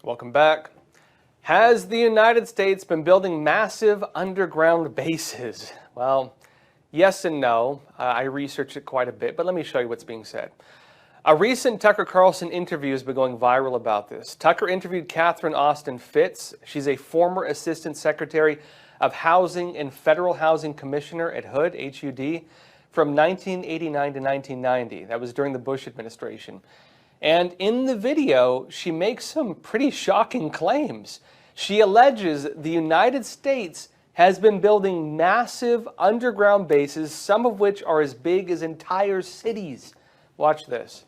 Welcome back. Has the United States been building massive underground bases? Well, yes and no. I researched it quite a bit, but let me show you what's being said. A recent Tucker Carlson interview has been going viral about this. Tucker interviewed Catherine Austin Fitts. She's a former Assistant Secretary of Housing and Federal Housing Commissioner at HUD, H-U-D, from 1989 to 1990. That was during the Bush administration. And in the video, she makes some pretty shocking claims. She alleges the United States has been building massive underground bases, some of which are as big as entire cities. Watch this.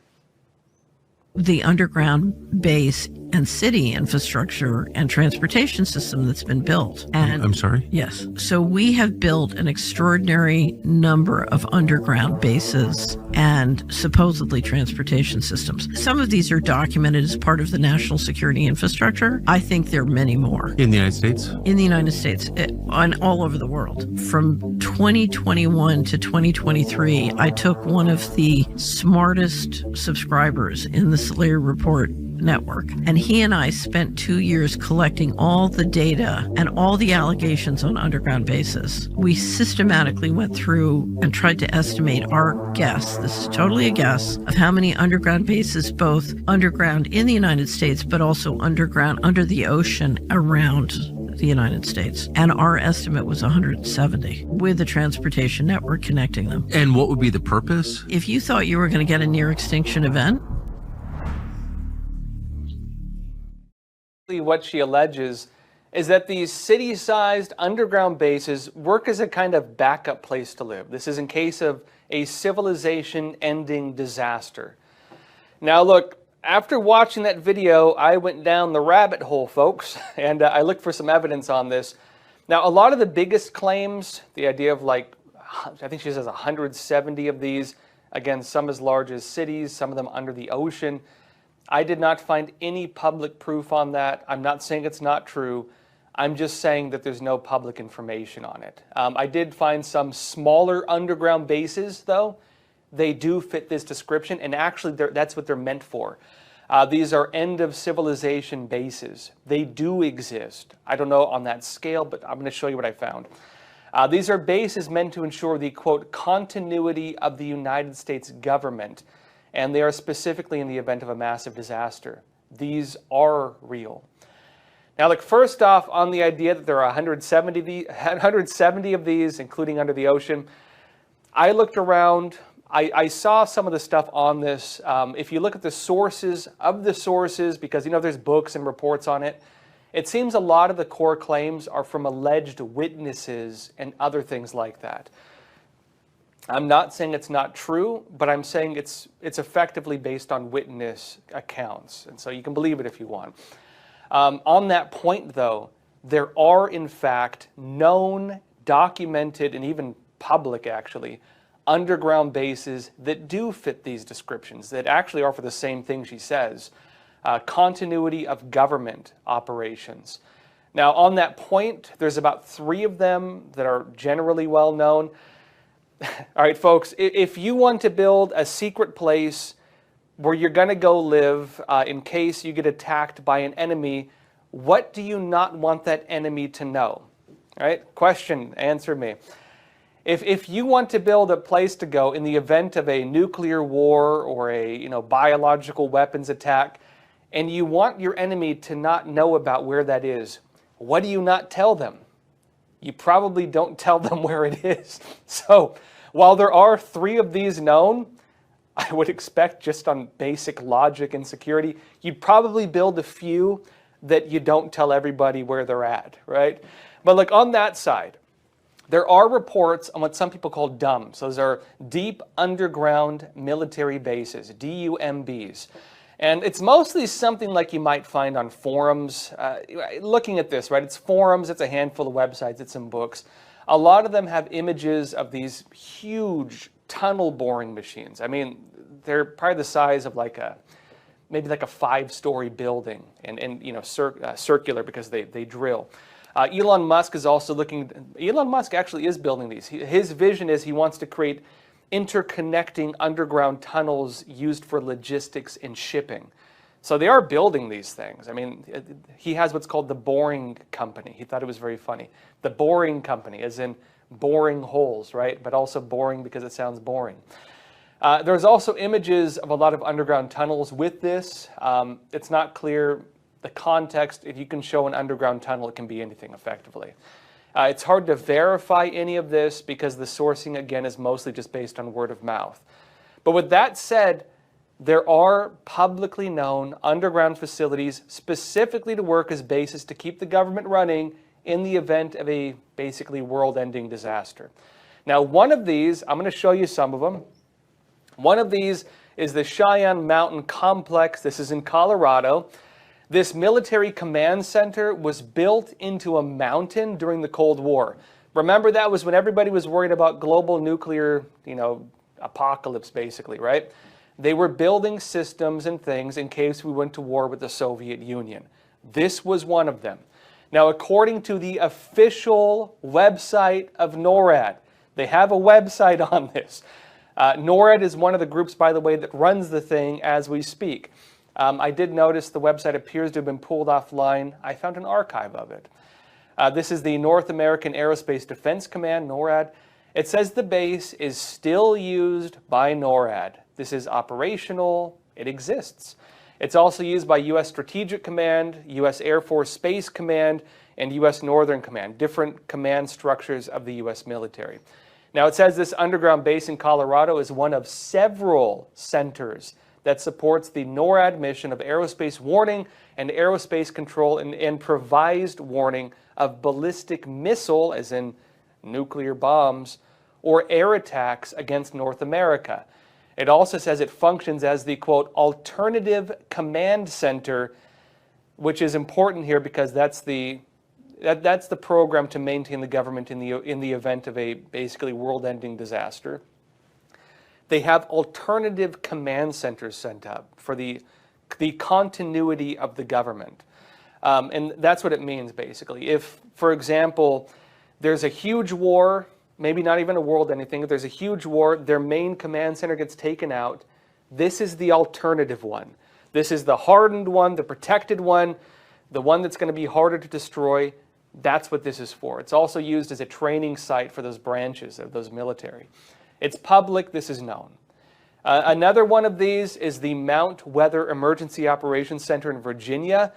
The underground base and city infrastructure and transportation system that's been built. And I'm sorry? Yes. So we have built an extraordinary number of underground bases and supposedly transportation systems. Some of these are documented as part of the national security infrastructure. I think there are many more. In the United States? In the United States, and all over the world. From 2021 to 2023, I took one of the smartest subscribers in the Slayer Report network, and he and I spent 2 years collecting all the data and all the allegations on underground bases. We systematically went through and tried to estimate our guess, this is totally a guess, of how many underground bases, both underground in the United States, but also underground under the ocean around the United States. And our estimate was 170 with a transportation network connecting them. And what would be the purpose? If you thought you were going to get a near extinction event, what she alleges is that these city-sized underground bases work as a kind of backup place to live. This is in case of a civilization-ending disaster. Now look, after watching that video, I went down the rabbit hole, folks, and I looked for some evidence on this. Now, a lot of the biggest claims, the idea of I think she says 170 of these, again, some as large as cities, some of them under the ocean. I did not find any public proof on that. I'm not saying it's not true. I'm just saying that there's no public information on it. I did find some smaller underground bases, though. They do fit this description, and actually that's what they're meant for. These are end-of-civilization bases. They do exist. I don't know on that scale, but I'm going to show you what I found. These are bases meant to ensure the, quote, continuity of the United States government, and they are specifically in the event of a massive disaster. These are real. Now, look, first off, on the idea that there are 170 of these, including under the ocean, I looked around. I saw some of the stuff on this. If you look at the sources of the sources, because, there's books and reports on it, it seems a lot of the core claims are from alleged witnesses and other things like that. I'm not saying it's not true, but I'm saying it's effectively based on witness accounts. And so you can believe it if you want. On that point, though, there are, in fact, known, documented, and even public, actually, underground bases that do fit these descriptions, that actually are for the same thing she says. Continuity of government operations. Now, on that point, there's about 3 of them that are generally well known. All right, folks, if you want to build a secret place where you're going to go live in case you get attacked by an enemy, what do you not want that enemy to know? All right, question, answer me. If you want to build a place to go in the event of a nuclear war or a biological weapons attack, and you want your enemy to not know about where that is, what do you not tell them? You probably don't tell them where it is. So while there are 3 of these known, I would expect just on basic logic and security, you'd probably build a few that you don't tell everybody where they're at, right? But look, on that side, there are reports on what some people call DUMBs. Those are deep underground military bases, DUMBs. And it's mostly something like you might find on forums. Looking at this, right, it's forums, it's a handful of websites, it's some books. A lot of them have images of these huge tunnel boring machines. I mean, they're probably the size of maybe like a 5-story building and circular because they drill. Elon Musk is also Elon Musk actually is building these. His vision is he wants to create interconnecting underground tunnels used for logistics and shipping. So they are building these things. I mean, he has what's called the Boring Company. He thought it was very funny. The Boring Company, as in boring holes, right? But also boring because it sounds boring. There's also images of a lot of underground tunnels with this. It's not clear the context. If you can show an underground tunnel, it can be anything effectively. It's hard to verify any of this because the sourcing, again, is mostly just based on word of mouth. But with that said, there are publicly known underground facilities specifically to work as bases to keep the government running in the event of a basically world-ending disaster. Now, one of these, I'm going to show you some of them. One of these is the Cheyenne Mountain Complex. This is in Colorado. This military command center was built into a mountain during the Cold War. Remember, that was when everybody was worried about global nuclear, apocalypse, basically, right? They were building systems and things in case we went to war with the Soviet Union. This was one of them. Now, according to the official website of NORAD, they have a website on this. NORAD is one of the groups, by the way, that runs the thing as we speak. I did notice the website appears to have been pulled offline. I found an archive of it. This is the North American Aerospace Defense Command, NORAD. It says the base is still used by NORAD. This is operational. It exists. It's also used by U.S. Strategic Command, U.S. Air Force Space Command, and U.S. Northern Command, different command structures of the U.S. military. Now, it says this underground base in Colorado is one of several centers that supports the NORAD mission of aerospace warning and aerospace control and improvised warning of ballistic missile, as in nuclear bombs, or air attacks against North America. It also says it functions as the, quote, alternative command center, which is important here because that's the program to maintain the government in the event of a basically world-ending disaster. They have alternative command centers set up for the continuity of the government. And that's what it means, basically. If, for example, there's a huge war, maybe not even a world anything, if there's a huge war, their main command center gets taken out, this is the alternative one. This is the hardened one, the protected one, the one that's going to be harder to destroy. That's what this is for. It's also used as a training site for those branches of those military. It's public, this is known. Another one of these is the Mount Weather Emergency Operations Center in Virginia.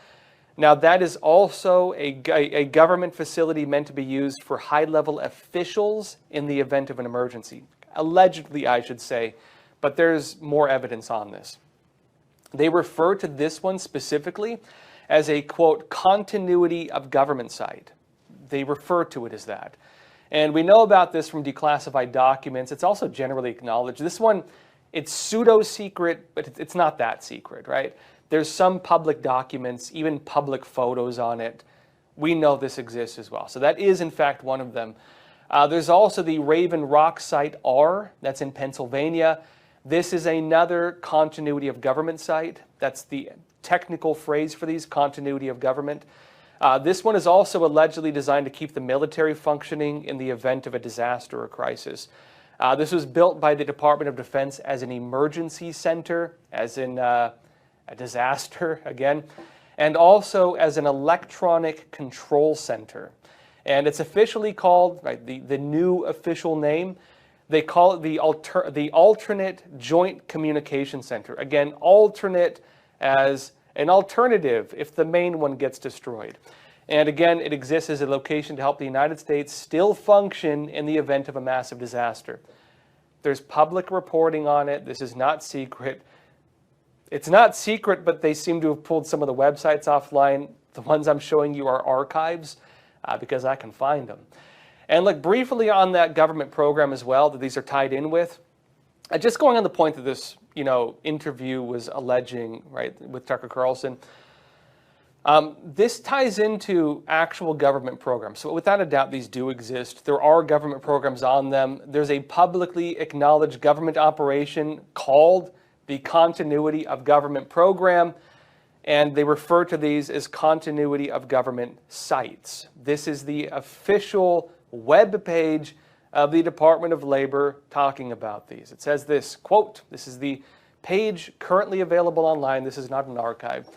Now, that is also a government facility meant to be used for high-level officials in the event of an emergency. Allegedly, I should say, but there's more evidence on this. They refer to this one specifically as a, quote, continuity of government site. They refer to it as that. And we know about this from declassified documents. It's also generally acknowledged. This one, it's pseudo-secret, but it's not that secret, right? There's some public documents, even public photos on it. We know this exists as well. So that is, in fact, one of them. There's also the Raven Rock Site R. That's in Pennsylvania. This is another continuity of government site. That's the technical phrase for these, continuity of government. This one is also allegedly designed to keep the military functioning in the event of a disaster or crisis. This was built by the Department of Defense as an emergency center, as in a disaster, again, and also as an electronic control center. And it's officially called, right, the new official name, they call it the Alternate Joint Communication Center. Again, alternate as an alternative if the main one gets destroyed. And again, it exists as a location to help the United States still function in the event of a massive disaster. There's public reporting on it. This is not secret. It's not secret, but they seem to have pulled some of the websites offline. The ones I'm showing you are archives because I can find them. And look briefly on that government program as well that these are tied in with. Just going on the point that this interview was alleging, right, with Tucker Carlson. This ties into actual government programs. So without a doubt, these do exist. There are government programs on them. There's a publicly acknowledged government operation called the Continuity of Government Program, and they refer to these as Continuity of Government Sites. This is the official web page of the Department of Labor talking about these. It says this, quote, this is the page currently available online. This is not an archive.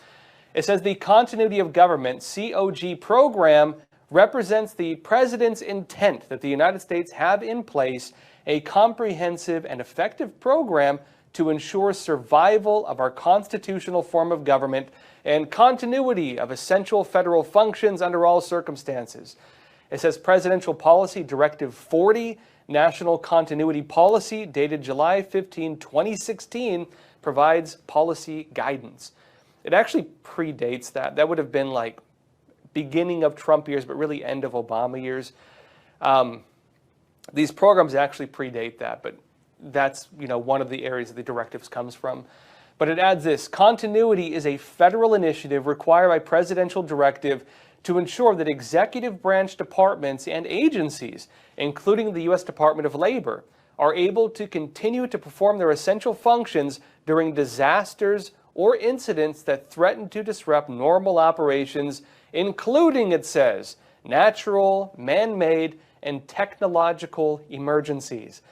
It says the Continuity of Government, COG program, represents the President's intent that the United States have in place a comprehensive and effective program to ensure survival of our constitutional form of government and continuity of essential federal functions under all circumstances. It says Presidential Policy Directive 40, National Continuity Policy, dated July 15, 2016, provides policy guidance. It actually predates that. That would have been like beginning of Trump years, but really end of Obama years. These programs actually predate that, but that's, one of the areas that the directives comes from. But it adds this: continuity is a federal initiative required by presidential directive to ensure that executive branch departments and agencies, including the U.S. Department of Labor, are able to continue to perform their essential functions during disasters or incidents that threaten to disrupt normal operations, including, it says, natural, man-made, and technological emergencies.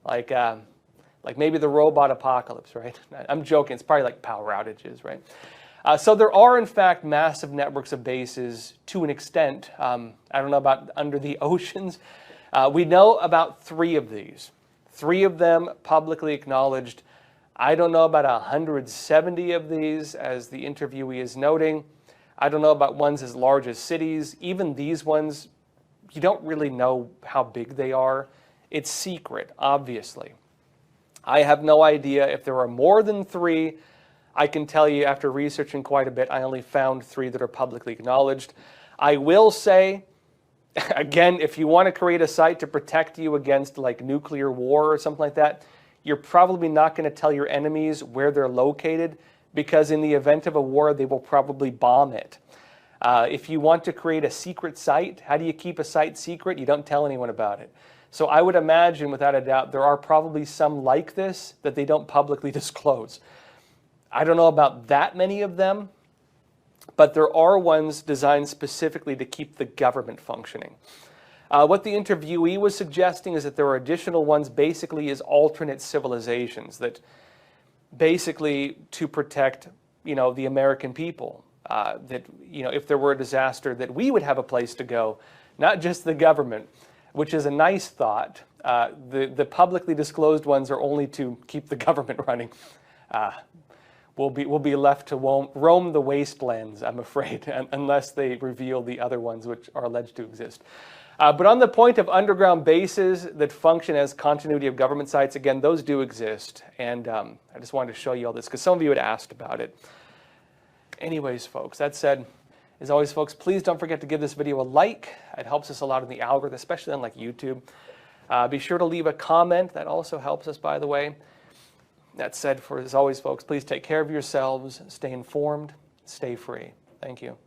Like maybe the robot apocalypse, right? I'm joking. It's probably like power outages, right? So there are, in fact, massive networks of bases to an extent. I don't know about under the oceans. We know about 3 of these. 3 of them publicly acknowledged. I don't know about 170 of these, as the interviewee is noting. I don't know about ones as large as cities. Even these ones, you don't really know how big they are. It's secret, obviously. I have no idea if there are more than 3. I can tell you, after researching quite a bit, I only found 3 that are publicly acknowledged. I will say, again, if you want to create a site to protect you against like nuclear war or something like that, you're probably not going to tell your enemies where they're located, because in the event of a war, they will probably bomb it. If you want to create a secret site, how do you keep a site secret? You don't tell anyone about it. So I would imagine, without a doubt, there are probably some like this that they don't publicly disclose. I don't know about that many of them, but there are ones designed specifically to keep the government functioning. What the interviewee was suggesting is that there are additional ones basically as alternate civilizations that basically to protect, the American people. That, if there were a disaster, that we would have a place to go, not just the government, which is a nice thought. The publicly disclosed ones are only to keep the government running. We'll be left to roam the wastelands, I'm afraid, unless they reveal the other ones which are alleged to exist. But on the point of underground bases that function as continuity of government sites, again, those do exist. And I just wanted to show you all this because some of you had asked about it. Anyways, folks, that said, as always, folks, please don't forget to give this video a like. It helps us a lot in the algorithm, especially on like YouTube. Be sure to leave a comment. That also helps us, by the way. That said, as always, folks, please take care of yourselves, stay informed, stay free. Thank you.